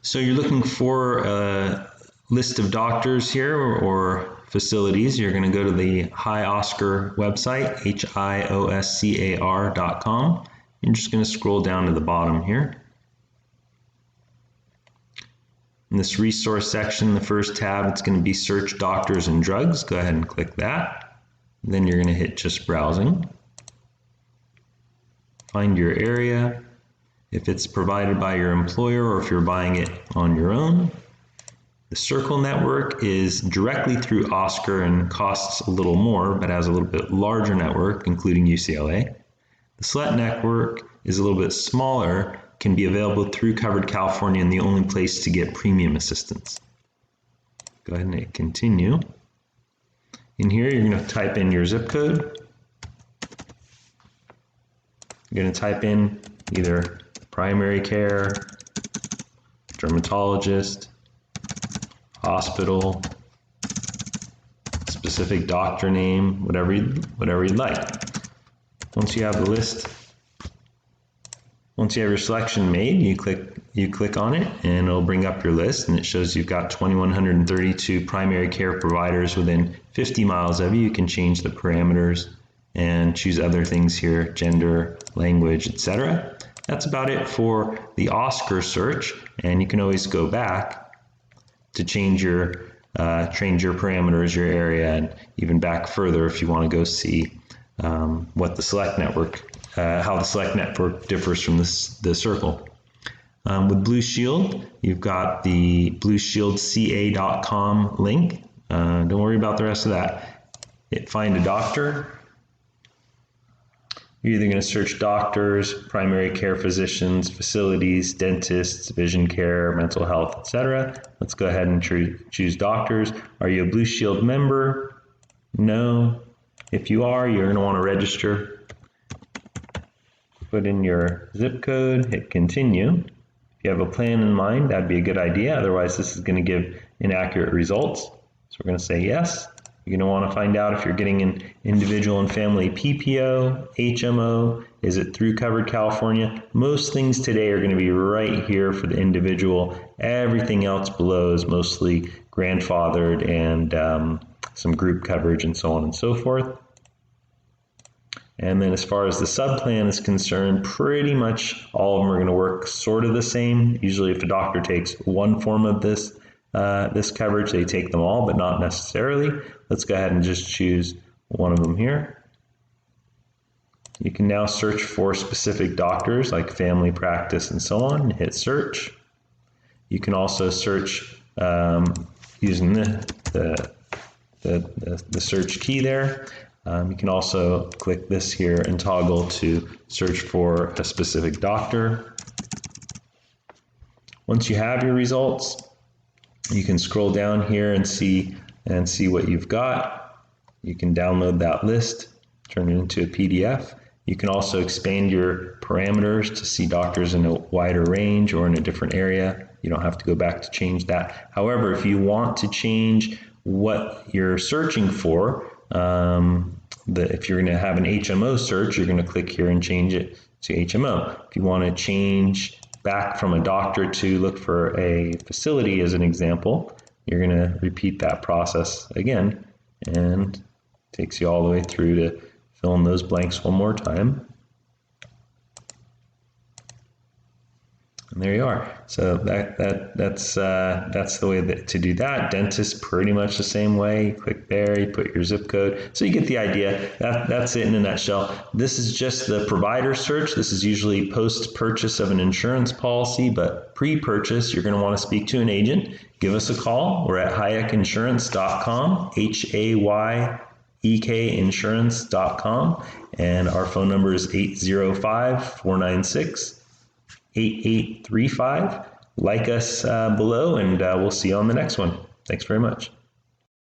So you're looking for a list of doctors here or facilities. You're going to go to the HiOSCAR website, HIOSCAR.com. You're just going to scroll down to the bottom here. In this resource section, the first tab, it's going to be search doctors and drugs. Go ahead and click that. Then you're going to hit just browsing. Find your area, if it's provided by your employer or if you're buying it on your own. The Circle network is directly through OSCAR and costs a little more, but has a little bit larger network, including UCLA. The SLET network is a little bit smaller, can be available through Covered California, and the only place to get premium assistance. Go ahead and hit continue. In here, you're going to type in your zip code. You're going to type in either primary care, dermatologist, hospital, specific doctor name, whatever you'd like. Once you have the list, once you have your selection made, you click on it and it'll bring up your list, and it shows you've got 2,132 primary care providers within 50 miles of you. You can change the parameters and choose other things here, gender, language, etc. That's about it for the OSCAR search, and you can always go back to change your parameters, your area, and even back further if you want to go see what the Select network, how the Select network differs from the Circle. With Blue Shield, you've got the blueshieldca.com link. Don't worry about the rest of that. Hit find a doctor. You're either going to search doctors, primary care physicians, facilities, dentists, vision care, mental health, etc. Let's go ahead and choose doctors. Are you a Blue Shield member? No. If you are, you're going to want to register. Put in your zip code, hit continue. If you have a plan in mind, that'd be a good idea. Otherwise, this is going to give inaccurate results. So we're going to say yes. You're going to want to find out if you're getting an individual and family PPO, HMO, is it through Covered California? Most things today are going to be right here for the individual. Everything else below is mostly grandfathered and some group coverage and so on and so forth. And then as far as the subplan is concerned, pretty much all of them are going to work sort of the same. Usually if a doctor takes one form of this coverage, they take them all, but not necessarily. Let's go ahead and just choose one of them here. You can now search for specific doctors like family practice and so on, and hit search. You can also search using the search key there. You can also click this here and toggle to search for a specific doctor. Once you have your results, you can scroll down here and see what you've got. You can download that list, turn it into a PDF. You can also expand your parameters to see doctors in a wider range or in a different area. You don't have to go back to change that. However, if you want to change what you're searching for, if you're going to have an HMO search, you're going to click here and change it to HMO. If you want to change back from a doctor to look for a facility as an example, you're going to repeat that process again, and it takes you all the way through to fill in those blanks one more time. And there you are. So that's the way to do that. Dentist, pretty much the same way. You click there, you put your zip code. So you get the idea. That's it in a nutshell. This is just the provider search. This is usually post-purchase of an insurance policy, but pre-purchase, you're going to want to speak to an agent. Give us a call. We're at hayekinsurance.com, HAYEK and our phone number is 805-496-8835. Like us below, and we'll see you on the next one. Thanks very much.